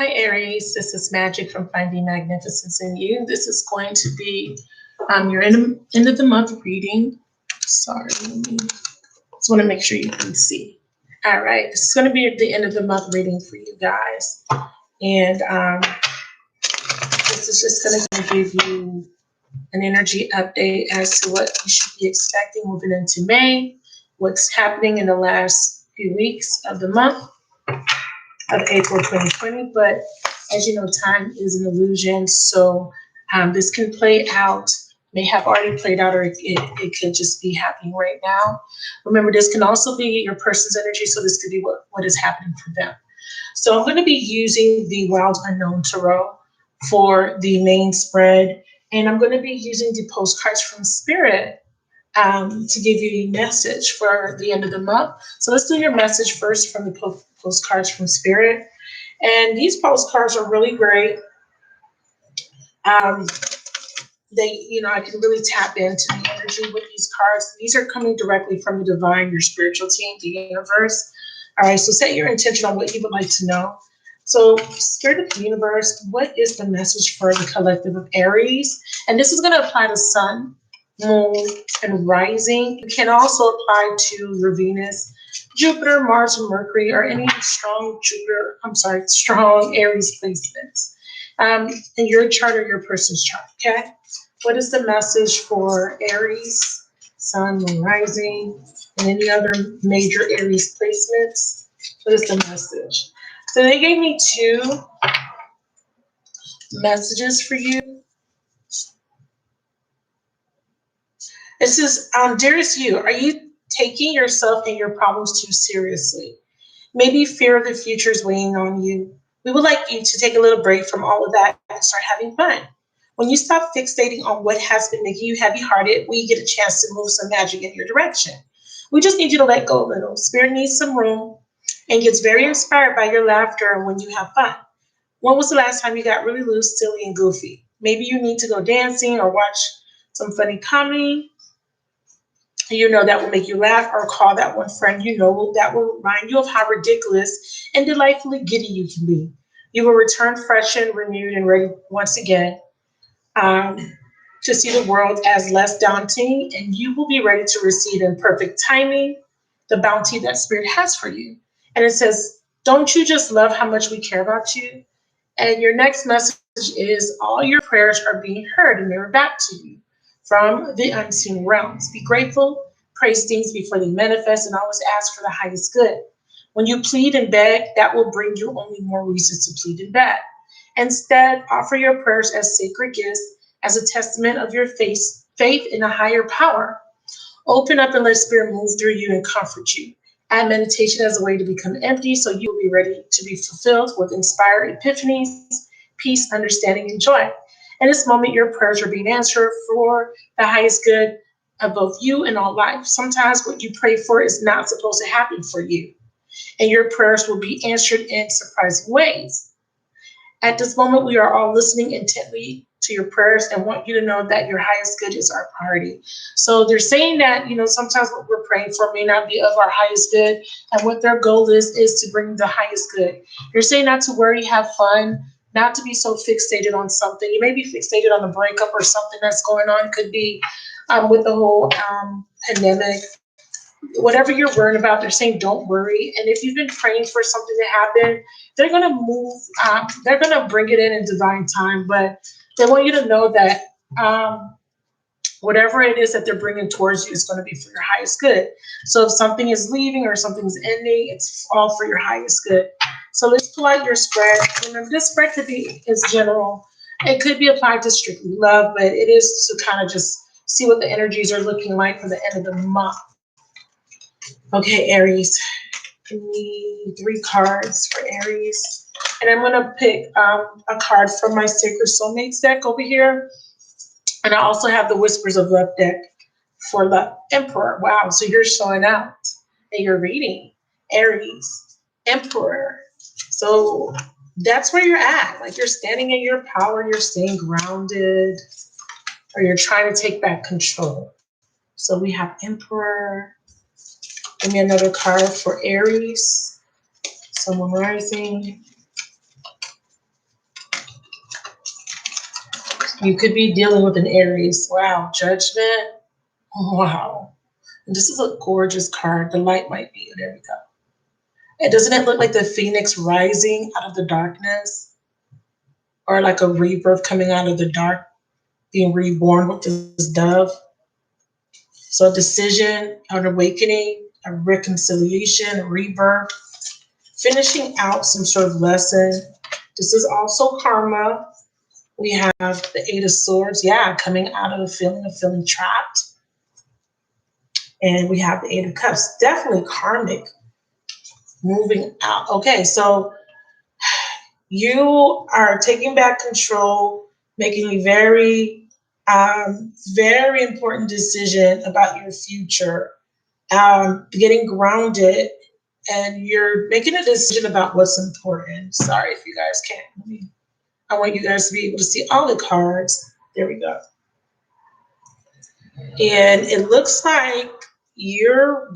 Hi Aries, this is Magic from Finding Magnificence in You. This is going to be your end of the month reading. Sorry, just want to make sure you can see. All right, this is going to be the end of the month reading for you guys. And this is just going to give you an energy update as to what you should be expecting moving into May, what's happening in the last few weeks of the month of April 2020. But as you know, time is an illusion. So this can play out, may have already played out, or it could just be happening right now. Remember, this can also be your person's energy. So this could be what is happening for them. So I'm going to be using the Wild Unknown Tarot for the main spread. And I'm going to be using the postcards from Spirit to give you a message for the end of the month. So let's do your message first from the postcards from Spirit. And these postcards are really great. I can really tap into the energy with these cards. These are coming directly from the divine, your spiritual team, the universe. All right, so set your intention on what you would like to know. So, Spirit of the Universe, what is the message for the collective of Aries? And this is going to apply to Sun, Moon, and Rising. It can also apply to your Venus, Jupiter, Mars, and Mercury, or any strong Aries placements in your chart or your person's chart, okay? What is the message for Aries, Sun, Moon, Rising, and any other major Aries placements? What is the message? So they gave me two messages for you. This is, dearest you, are you taking yourself and your problems too seriously? Maybe fear of the future is weighing on you. We would like you to take a little break from all of that and start having fun. When you stop fixating on what has been making you heavy-hearted, we get a chance to move some magic in your direction. We just need you to let go a little. Spirit needs some room and gets very inspired by your laughter and when you have fun. When was the last time you got really loose, silly, and goofy? Maybe you need to go dancing or watch some funny comedy. That will make you laugh, or call that one friend that will remind you of how ridiculous and delightfully giddy you can be. You will return fresh and renewed and ready once again to see the world as less daunting, and you will be ready to receive in perfect timing the bounty that Spirit has for you. And it says, don't you just love how much we care about you? And your next message is, all your prayers are being heard and mirrored back to you from the unseen realms. Be grateful, praise things before they manifest, and always ask for the highest good. When you plead and beg, that will bring you only more reasons to plead and beg. Instead, offer your prayers as sacred gifts, as a testament of your faith in a higher power. Open up and let Spirit move through you and comfort you. Add meditation as a way to become empty, so you will be ready to be fulfilled with inspired epiphanies, peace, understanding, and joy. In this moment, your prayers are being answered for the highest good of both you and all life. Sometimes what you pray for is not supposed to happen for you, and your prayers will be answered in surprising ways. At this moment, we are all listening intently to your prayers and want you to know that your highest good is our priority. So they're saying that, sometimes what we're praying for may not be of our highest good, and what their goal is to bring the highest good. They're saying not to worry, have fun, not to be so fixated on something. You may be fixated on a breakup or something that's going on. Could be with the whole pandemic. Whatever you're worried about, they're saying don't worry. And if you've been praying for something to happen, they're going to move. They're going to bring it in divine time. But they want you to know that whatever it is that they're bringing towards you is going to be for your highest good. So if something is leaving or something's ending, it's all for your highest good. So let's pull out your spread. Remember, this spread is general. It could be applied to strictly love, but it is to kind of just see what the energies are looking like for the end of the month. Okay, Aries, give me 3 cards for Aries. And I'm going to pick a card from my Sacred Soulmates deck over here. And I also have the Whispers of Love deck for the Emperor. Wow, so you're showing out and you're reading Aries, Emperor. So that's where you're at. Like, you're standing in your power, you're staying grounded, or you're trying to take back control. So we have Emperor. Give me another card for Aries, Sun, Moon, Rising. You could be dealing with an Aries. Wow, Judgment. Wow. And this is a gorgeous card. The light might be. There we go. And doesn't it look like the phoenix rising out of the darkness? Or like a rebirth coming out of the dark, being reborn with this dove? So a decision, an awakening, a reconciliation, a rebirth, finishing out some sort of lesson. This is also karma. We have the Eight of Swords, yeah, coming out of feeling trapped. And we have the Eight of Cups, definitely karmic, moving out. Okay, so you are taking back control, making a very important decision about your future, getting grounded, and you're making a decision about what's important. Sorry if you guys can't. I want you guys to be able to see all the cards. There we go. And it looks like you're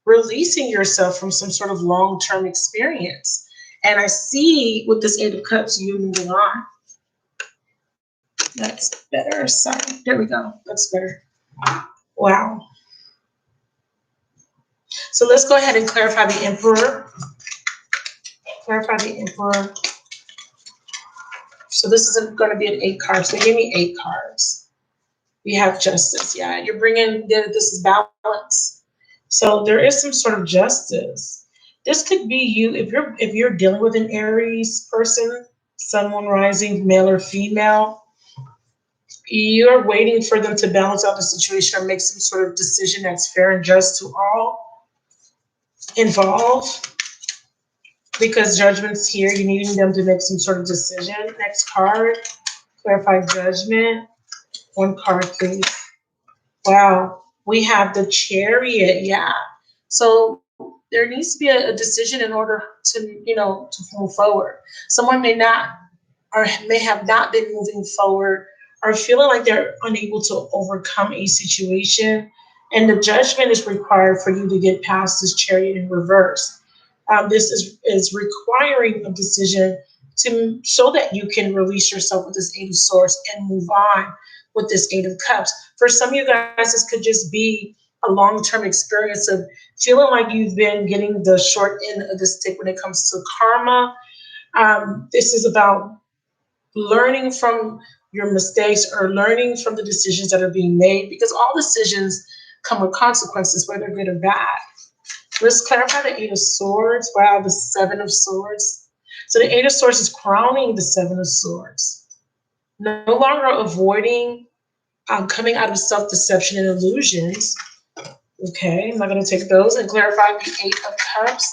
releasing yourself from some sort of long-term experience. And I see with this Eight of Cups, you moving on. That's better. Sorry. There we go. That's better. Wow. So let's go ahead and clarify the Emperor. Clarify the Emperor. So this is going to be an 8 cards. So give me 8 cards. We have Justice. Yeah, you're bringing, this is balance. So there is some sort of justice. This could be you, if you're dealing with an Aries person, someone rising, male or female, you're waiting for them to balance out the situation or make some sort of decision that's fair and just to all involved. Because Judgment's here, you're needing them to make some sort of decision. Next card, clarify Judgment. 1 card, please. Wow, we have the Chariot, yeah. So there needs to be a decision in order to, to move forward. Someone may not or may have not been moving forward or feeling like they're unable to overcome a situation. And the Judgment is required for you to get past this Chariot in reverse. This is requiring a decision so that you can release yourself with this Eight of Swords and move on with this Eight of Cups. For some of you guys, this could just be a long-term experience of feeling like you've been getting the short end of the stick when it comes to karma. This is about learning from your mistakes or learning from the decisions that are being made, because all decisions come with consequences, whether good or bad. Let's clarify the Eight of Swords. Wow, the Seven of Swords. So the Eight of Swords is crowning the Seven of Swords. No longer avoiding, coming out of self-deception and illusions. Okay, I'm not going to take those. And clarify the Eight of Cups.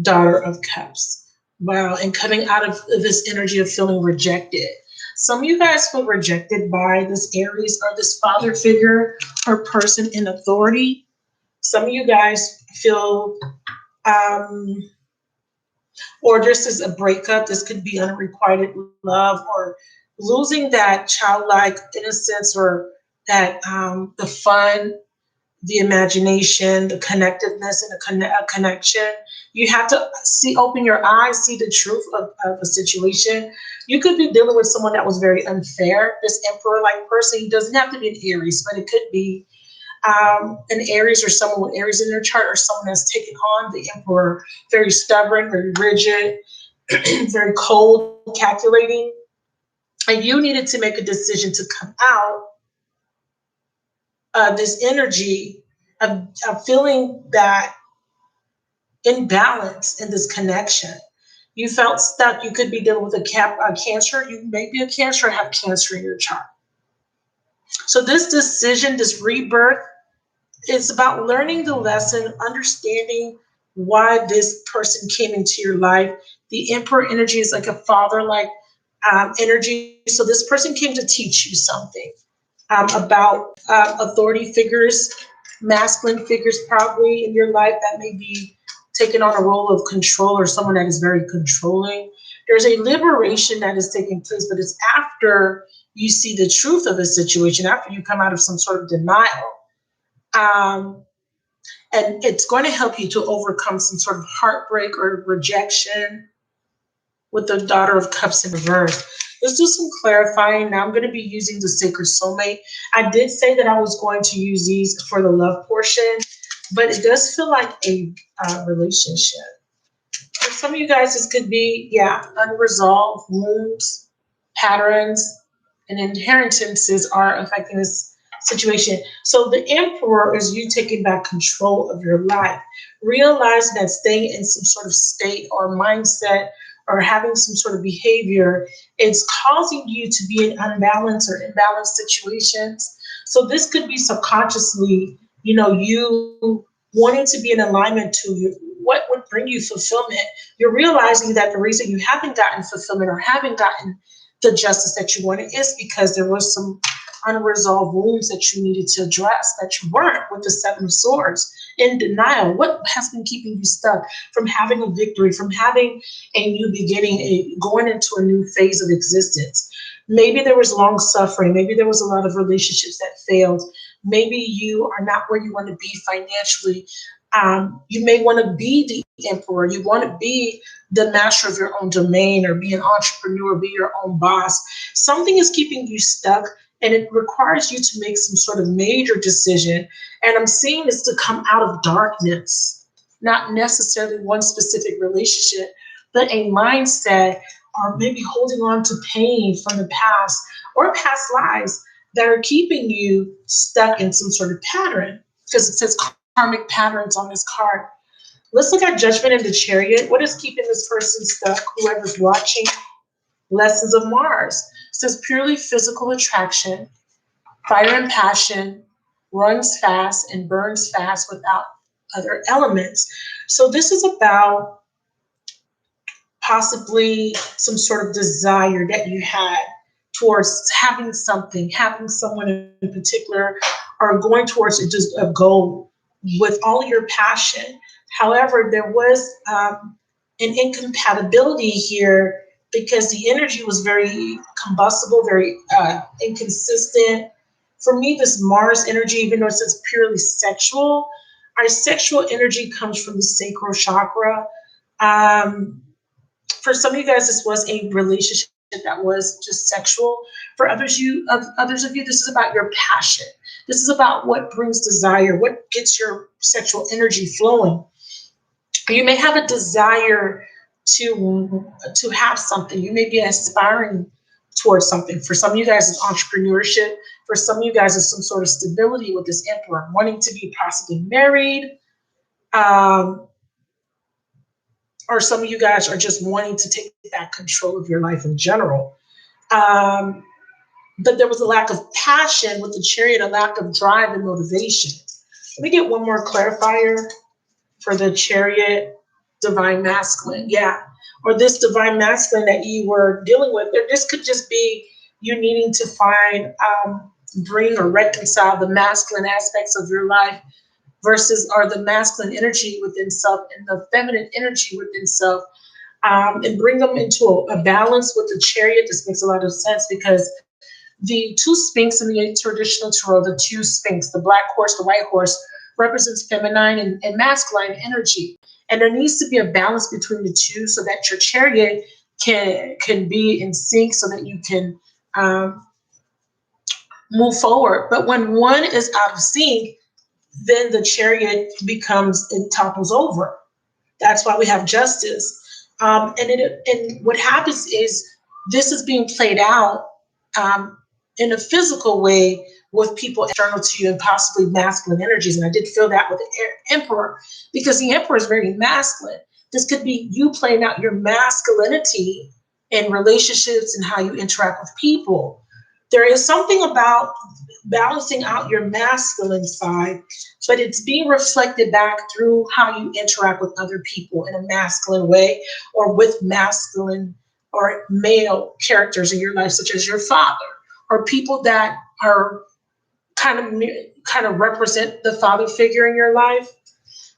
Daughter of Cups. Wow, and coming out of this energy of feeling rejected. Some of you guys feel rejected by this Aries or this father figure or person in authority. Some of you guys feel, or this is a breakup. This could be unrequited love or losing that childlike innocence or that the fun, the imagination, the connectiveness, and a connection. You have to open your eyes, see the truth of a situation. You could be dealing with someone that was very unfair. This Emperor-like person, he doesn't have to be an Aries, but it could be an Aries or someone with Aries in their chart, or someone that's taken on the Emperor, very stubborn, very rigid, very cold, calculating. And you needed to make a decision to come out of this energy of feeling that imbalance in this connection. You felt stuck. You could be dealing with a Cancer. You may be a Cancer or have Cancer in your chart. So this decision, this rebirth, is about learning the lesson, understanding why this person came into your life. The Emperor energy is like a father-like energy. So this person came to teach you something about authority figures, masculine figures probably in your life that may be taking on a role of control, or someone that is very controlling. There's a liberation that is taking place, but it's after you see the truth of a situation, after you come out of some sort of denial. And it's going to help you to overcome some sort of heartbreak or rejection with the Daughter of Cups in reverse. Let's do some clarifying. Now I'm going to be using the Sacred Soulmate. I did say that I was going to use these for the love portion, but it does feel like a relationship. For some of you guys, this could be, yeah, unresolved wounds, patterns, and inheritances are affecting this situation. So the Emperor is you taking back control of your life, realizing that staying in some sort of state or mindset or having some sort of behavior is causing you to be in unbalanced or imbalanced situations. So this could be subconsciously, you wanting to be in alignment to you. What would bring you fulfillment? You're realizing that the reason you haven't gotten fulfillment or haven't gotten the justice that you wanted is because there was some unresolved wounds that you needed to address, that you weren't, with the Seven of Swords, in denial. What has been keeping you stuck from having a victory, from having a new beginning, going into a new phase of existence? Maybe there was long suffering. Maybe there was a lot of relationships that failed. Maybe you are not where you want to be financially. You may want to be the emperor. You want to be the master of your own domain, or be an entrepreneur, be your own boss. Something is keeping you stuck, and it requires you to make some sort of major decision. And I'm seeing this to come out of darkness, not necessarily one specific relationship, but a mindset, or maybe holding on to pain from the past or past lives that are keeping you stuck in some sort of pattern, because it says karmic patterns on this card. Let's look at Judgment in the Chariot. What is keeping this person stuck? Whoever's watching. Lessons of Mars. It says purely physical attraction, fire and passion, runs fast and burns fast without other elements. So this is about possibly some sort of desire that you had towards having something, having someone in particular, or going towards just a goal with all your passion. However, there was an incompatibility here because the energy was very combustible, very inconsistent. For me, this Mars energy, even though it says purely sexual, our sexual energy comes from the sacral chakra. Um, for some of you guys, this was a relationship that was just sexual. For others of you, this is about your passion. This is about what brings desire, what gets your sexual energy flowing. You may have a desire to have something. You may be aspiring towards something. For some of you guys, it's entrepreneurship. For some of you guys, it's some sort of stability with this emperor, wanting to be possibly married. Or some of you guys are just wanting to take back control of your life in general. But there was a lack of passion with the Chariot, a lack of drive and motivation. Let me get one more clarifier for the Chariot, divine masculine. Yeah. Or this divine masculine that you were dealing with. This could just be you needing to find, bring or reconcile the masculine aspects of your life versus, or the masculine energy within self and the feminine energy within self, and bring them into a balance with the Chariot. This makes a lot of sense because the two Sphinx in the traditional tarot, the two Sphinx, the black horse, the white horse, represents feminine and masculine energy. And there needs to be a balance between the two so that your Chariot can be in sync, so that you can move forward. But when one is out of sync, then the Chariot it topples over. That's why we have justice. And what happens is this is being played out in a physical way with people external to you and possibly masculine energies. And I did feel that with the emperor, because the emperor is very masculine. This could be you playing out your masculinity in relationships and how you interact with people. There is something about balancing out your masculine side, but it's being reflected back through how you interact with other people in a masculine way, or with masculine or male characters in your life, such as your father, or people that are kind of represent the father figure in your life.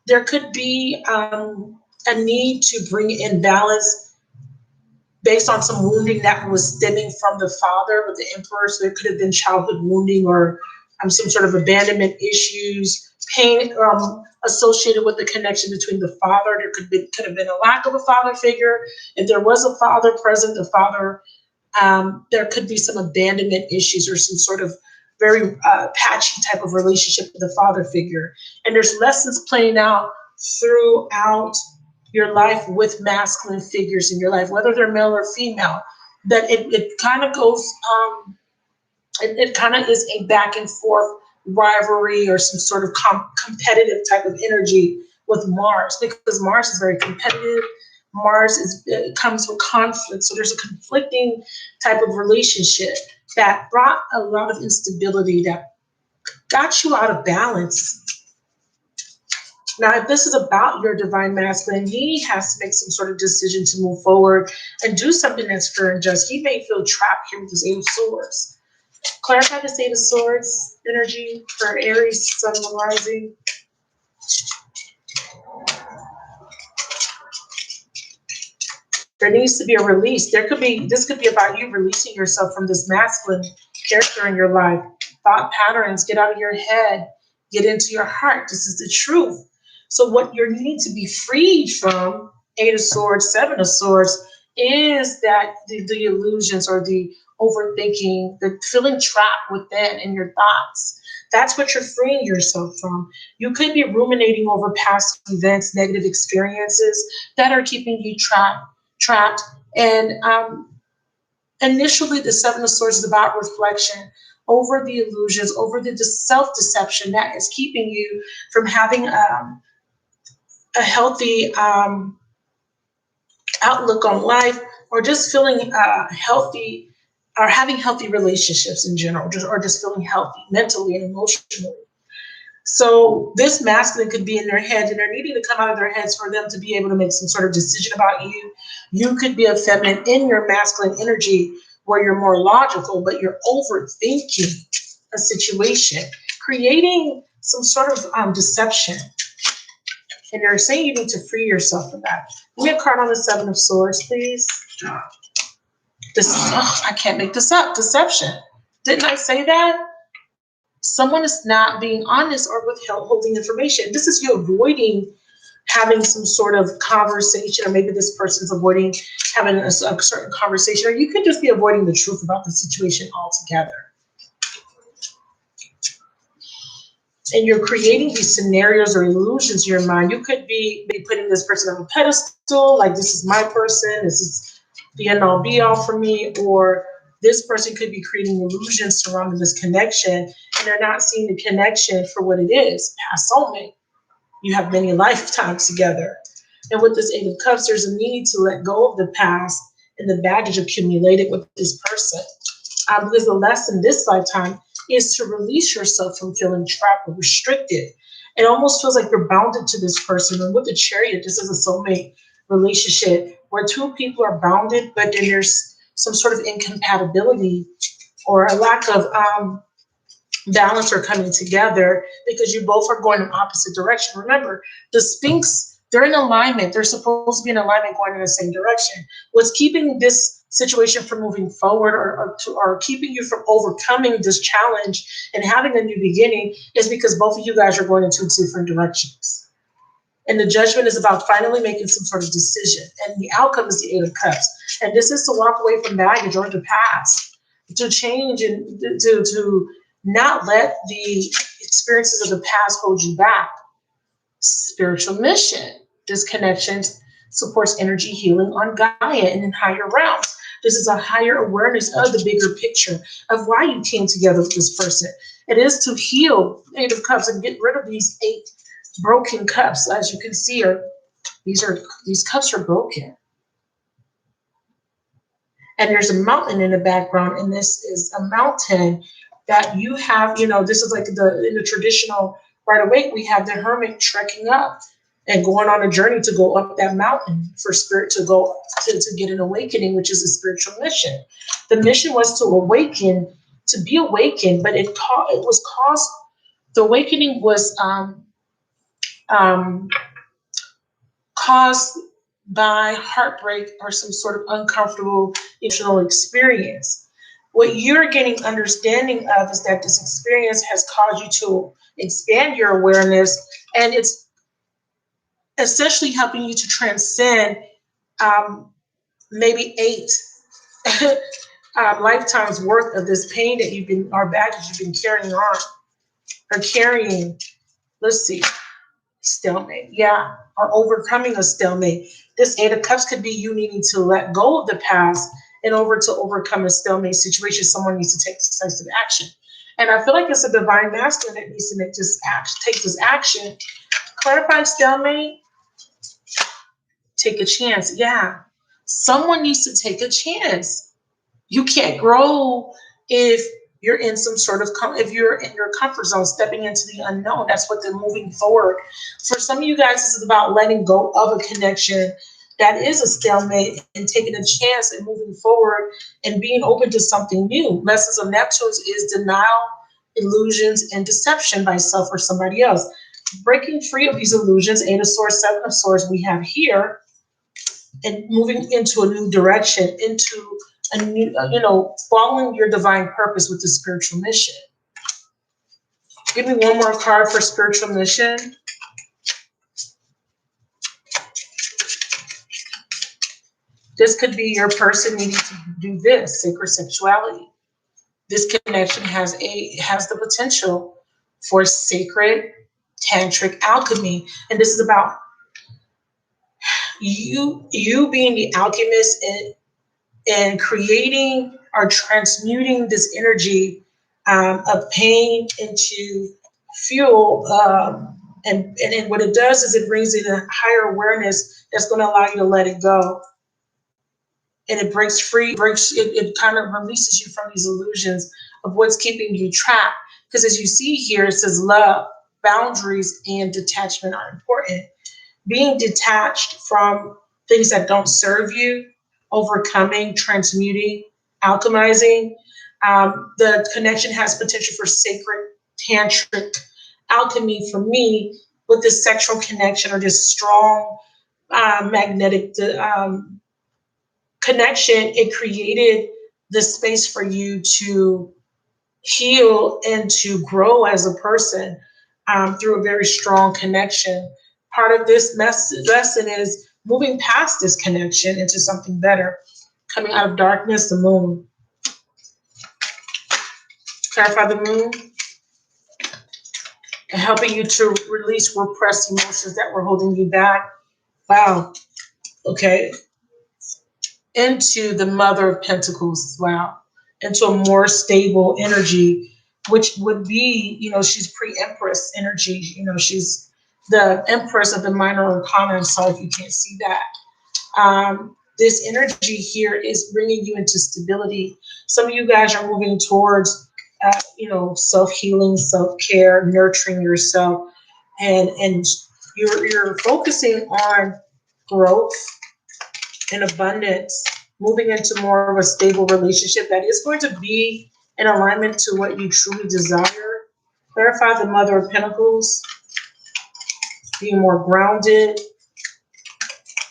There could be a need to bring in balance based on some wounding that was stemming from the father with the emperor. So there could have been childhood wounding, or some sort of abandonment issues, pain associated with the connection between the father. There could have been a lack of a father figure. If there was a father present, the father There could be some abandonment issues or some sort of very patchy type of relationship with a father figure. And there's lessons playing out throughout your life with masculine figures in your life, whether they're male or female, that it kind of goes, it kind of is a back and forth rivalry or some sort of competitive type of energy with Mars, because Mars is very competitive. Mars comes with conflict. So there's a conflicting type of relationship that brought a lot of instability, that got you out of balance. Now, if this is about your divine masculine, he has to make some sort of decision to move forward and do something that's fair and just. He may feel trapped here with his Eight of Swords. Clarify this Eight of Swords energy for Aries, Sun, and Rising. There needs to be a release. This could be about you releasing yourself from this masculine character in your life. Thought patterns, get out of your head, get into your heart. This is the truth. So what you're needing to be freed from, Eight of Swords, Seven of Swords, is that the illusions or the overthinking, the feeling trapped within in your thoughts. That's what you're freeing yourself from. You could be ruminating over past events, negative experiences that are keeping you trapped. And initially, the Seven of Swords is about reflection over the illusions, over the self-deception that is keeping you from having a healthy outlook on life, or just feeling healthy, or having healthy relationships in general, or just feeling healthy mentally and emotionally. So this masculine could be in their heads, and they're needing to come out of their heads for them to be able to make some sort of decision about you. You could be a feminine in your masculine energy where you're more logical, but you're overthinking a situation, creating some sort of deception. And they're saying you need to free yourself from that. Give me a card on the Seven of Swords, please. I can't make this up. Deception. Didn't I say that? Someone is not being honest or withholding information. This is you avoiding having some sort of conversation, or maybe this person's avoiding having a certain conversation, or you could just be avoiding the truth about the situation altogether. And you're creating these scenarios or illusions in your mind. You could be putting this person on a pedestal, like this is my person, this is the end all be all for me, or this person could be creating illusions surrounding this connection, and they're not seeing the connection for what it is. Past soulmate. You have many lifetimes together. And with this Eight of Cups, there's a need to let go of the past and the baggage accumulated with this person. Because the lesson this lifetime is to release yourself from feeling trapped or restricted. It almost feels like you're bounded to this person. And with the Chariot, this is a soulmate relationship where two people are bounded, but then there's some sort of incompatibility or a lack of balance or coming together, because you both are going in opposite direction. Remember, the Sphinx, they're in alignment. They're supposed to be in alignment, going in the same direction. What's keeping this situation from moving forward, or keeping you from overcoming this challenge and having a new beginning, is because both of you guys are going in two different directions. And the Judgment is about finally making some sort of decision. And the outcome is the Eight of Cups. And this is to walk away from baggage or the past, to change and to not let the experiences of the past hold you back. Spiritual mission. This connection supports energy healing on Gaia and in higher realms. This is a higher awareness of the bigger picture of why you came together with this person. It is to heal Eight of Cups and get rid of these 8 broken cups. As you can see, these cups are broken. And there's a mountain in the background, and this is a mountain that you have, this is like in the traditional Rider Waite, we have the hermit trekking up and going on a journey to go up that mountain for spirit to go to get an awakening, which is a spiritual mission. The mission was to awaken, to be awakened, but the awakening was caused by heartbreak or some sort of uncomfortable emotional experience. What you're getting understanding of is that this experience has caused you to expand your awareness, and it's essentially helping you to transcend maybe 8 lifetime's worth of this pain that you've been, or baggage you've been carrying on or carrying. Let's see, stalemate, yeah, or overcoming a stalemate. This Eight of Cups could be you needing to let go of the past in order to overcome a stalemate situation. Someone needs to take decisive action. And I feel like it's a divine masculine that needs to make this action, take this action. Clarifying stalemate, take a chance. Yeah. Someone needs to take a chance. You can't grow if you're in some sort of, if you're in your comfort zone, stepping into the unknown. That's what they're moving forward. For some of you guys, this is about letting go of a connection that is a stalemate and taking a chance and moving forward and being open to something new. Lessons of Neptune is denial, illusions, and deception by self or somebody else. Breaking free of these illusions, Eight of Swords, Seven of Swords, we have here, and moving into a new direction, into a new, following your divine purpose with the spiritual mission. Give me one more card for spiritual mission. This could be your person needing to do this, sacred sexuality. This connection has the potential for sacred tantric alchemy. And this is about you being the alchemist and creating or transmuting this energy of pain into fuel. And what it does is it brings in a higher awareness that's going to allow you to let it go. And it breaks free, it kind of releases you from these illusions of what's keeping you trapped. Because as you see here, it says love, boundaries, and detachment are important. Being detached from things that don't serve you, overcoming, transmuting, alchemizing. The connection has potential for sacred tantric alchemy for me with this sexual connection or this strong magnetic connection. It created the space for you to heal and to grow as a person through a very strong connection. Part of this lesson is moving past this connection into something better, coming out of darkness, the moon. Clarify the moon, and helping you to release repressed emotions that were holding you back. Wow. Okay. Into the Mother of Pentacles. Wow. Into a more stable energy, which would be, she's pre-empress energy. She's the empress of the minor arcana. So if you can't see that, this energy here is bringing you into stability. Some of you guys are moving towards, self-healing, self-care, nurturing yourself, and you're focusing on growth and abundance, moving into more of a stable relationship that is going to be in alignment to what you truly desire. Clarify the Mother of Pentacles, being more grounded,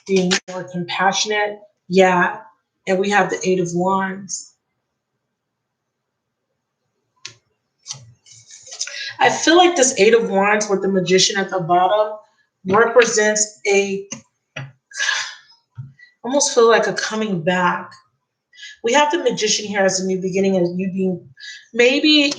being more compassionate. Yeah. And we have the Eight of Wands. I feel like this Eight of Wands with the Magician at the bottom represents almost feel like a coming back. We have the Magician here as a new beginning, as you being maybe,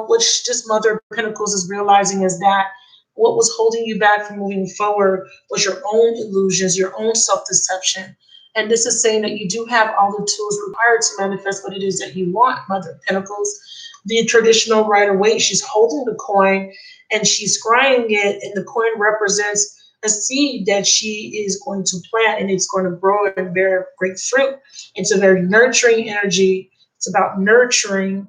which this Mother of Pentacles is realizing is that what was holding you back from moving forward was your own illusions, your own self-deception. And this is saying that you do have all the tools required to manifest what it is that you want, Mother of Pentacles. The traditional Rider-Waite, she's holding the coin and she's scrying it, and the coin represents a seed that she is going to plant, and it's going to grow and bear great fruit. It's a very nurturing energy. It's about nurturing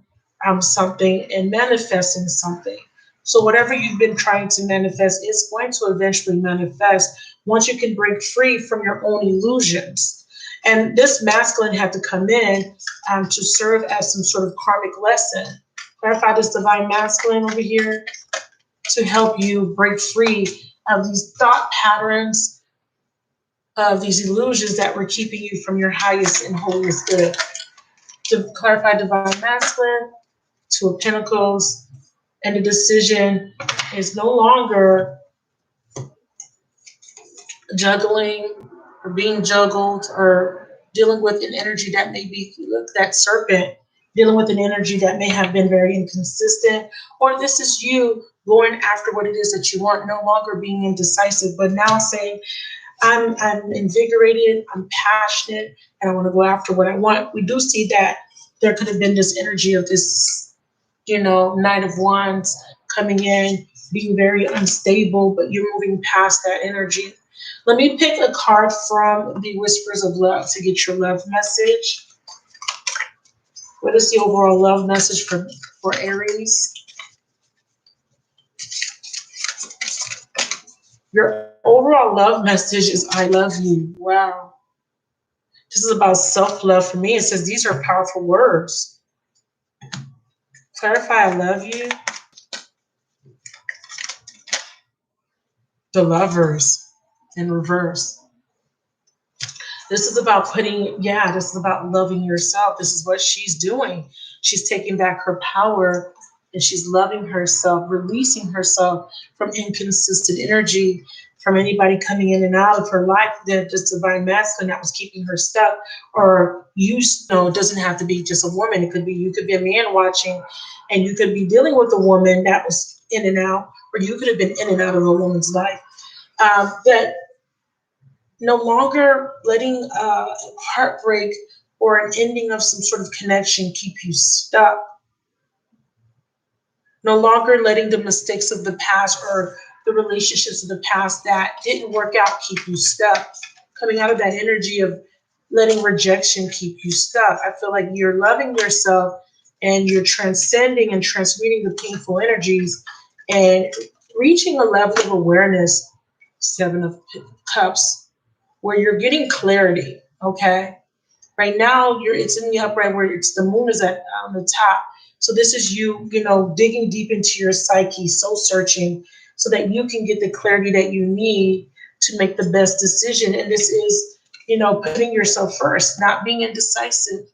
something and manifesting something. So whatever you've been trying to manifest is going to eventually manifest once you can break free from your own illusions. And this masculine had to come in to serve as some sort of karmic lesson. Clarify this divine masculine over here to help you break free of these thought patterns, of these illusions that were keeping you from your highest and holiest good. To clarify divine masculine, Two of Pentacles, and the decision is no longer juggling or being juggled or dealing with an energy that may be, look, that serpent, dealing with an energy that may have been very inconsistent, or this is you going after what it is that you want, no longer being indecisive, but now saying, I'm invigorated, I'm passionate, and I want to go after what I want. We do see that there could have been this energy of this, Knight of Wands coming in, being very unstable, but you're moving past that energy. Let me pick a card from the Whispers of Love to get your love message. What is the overall love message for Aries? Your overall love message is I love you. Wow. This is about self-love for me. It says these are powerful words. Clarify I love you. The Lovers in reverse. This is about this is about loving yourself. This is what she's doing. She's taking back her power and she's loving herself, releasing herself from inconsistent energy, from anybody coming in and out of her life, that just divine masculine that was keeping her stuck. Or it doesn't have to be just a woman. It could be, you could be a man watching and you could be dealing with a woman that was in and out, or you could have been in and out of a woman's life. That no longer letting heartbreak or an ending of some sort of connection keep you stuck. No longer letting the mistakes of the past or the relationships of the past that didn't work out keep you stuck. Coming out of that energy of letting rejection keep you stuck. I feel like you're loving yourself and you're transcending and transmuting the painful energies and reaching a level of awareness, Seven of Cups, where you're getting clarity, okay? Right now, it's in the upright where the moon is on the top. So this is you, digging deep into your psyche, soul searching, so that you can get the clarity that you need to make the best decision. And this is, putting yourself first, not being indecisive,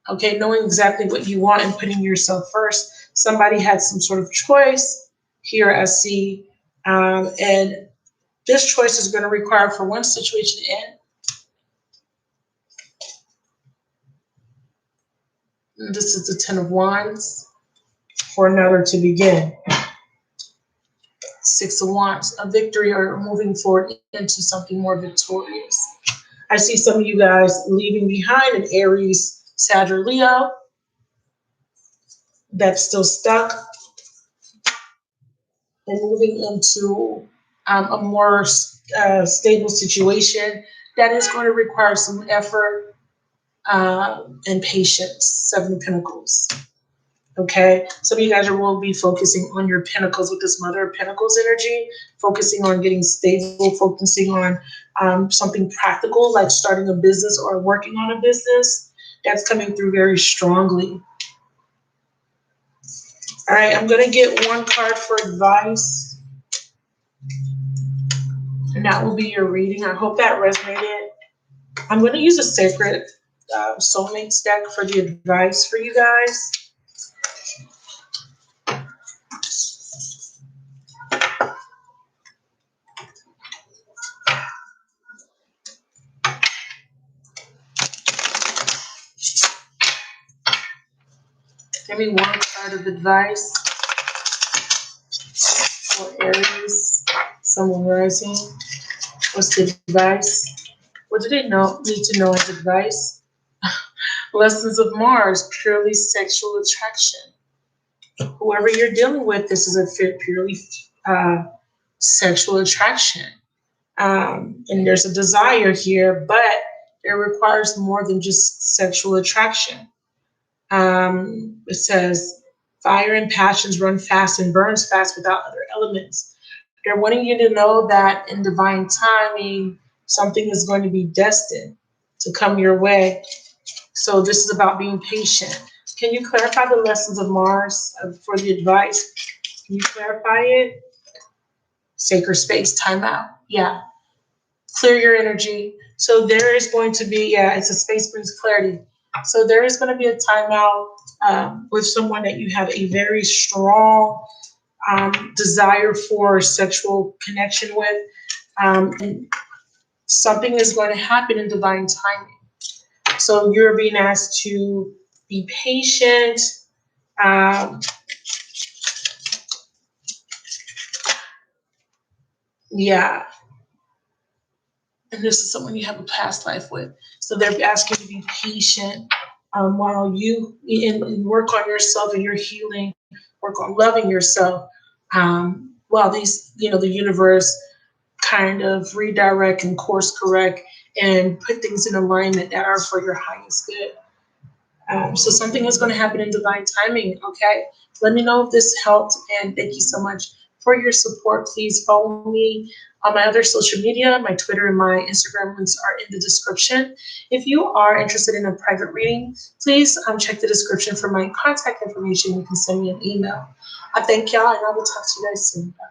okay? Knowing exactly what you want and putting yourself first. Somebody had some sort of choice here, I see, and this choice is going to require for one situation to end. And this is the Ten of Wands for another to begin. Six of Wands, a victory or moving forward into something more victorious. I see some of you guys leaving behind an Aries, Sag, or Leo that's still stuck and moving into a more stable situation that is going to require some effort and patience. Seven of Pentacles. Okay, some of you guys will be focusing on your pentacles with this Mother of Pentacles energy, focusing on getting stable, focusing on something practical like starting a business or working on a business. That's coming through very strongly. All right, I'm going to get one card for advice, and that will be your reading. I hope that resonated. I'm going to use a sacred Soulmate deck for the advice for you guys. Give me one card of advice for Aries, someone rising. What's the advice? What do they need to know as advice? Lessons of Mars, purely sexual attraction. Whoever you're dealing with, this is a purely sexual attraction. And there's a desire here, but it requires more than just sexual attraction. It says, fire and passions run fast and burns fast without other elements. They're wanting you to know that in divine timing, something is going to be destined to come your way. So this is about being patient. Can you clarify the lessons of Mars for the advice? Can you clarify it? Sacred space, time out. Yeah. Clear your energy. So there is going to be, it's a space brings clarity. So there is going to be a timeout with someone that you have a very strong desire for sexual connection with. And something is going to happen in divine timing. So you're being asked to be patient. Um, yeah. And this is someone you have a past life with. So they're asking you to be patient while you and work on yourself and your healing, work on loving yourself. While these, the universe kind of redirect and course correct and put things in alignment that are for your highest good. So something is going to happen in divine timing. Okay. Let me know if this helped. And thank you so much for your support. Please follow me on my other social media. My Twitter and my Instagram links are in the description. If you are interested in a private reading, please check the description for my contact information. You can send me an email. I thank y'all and I will talk to you guys soon. Bye.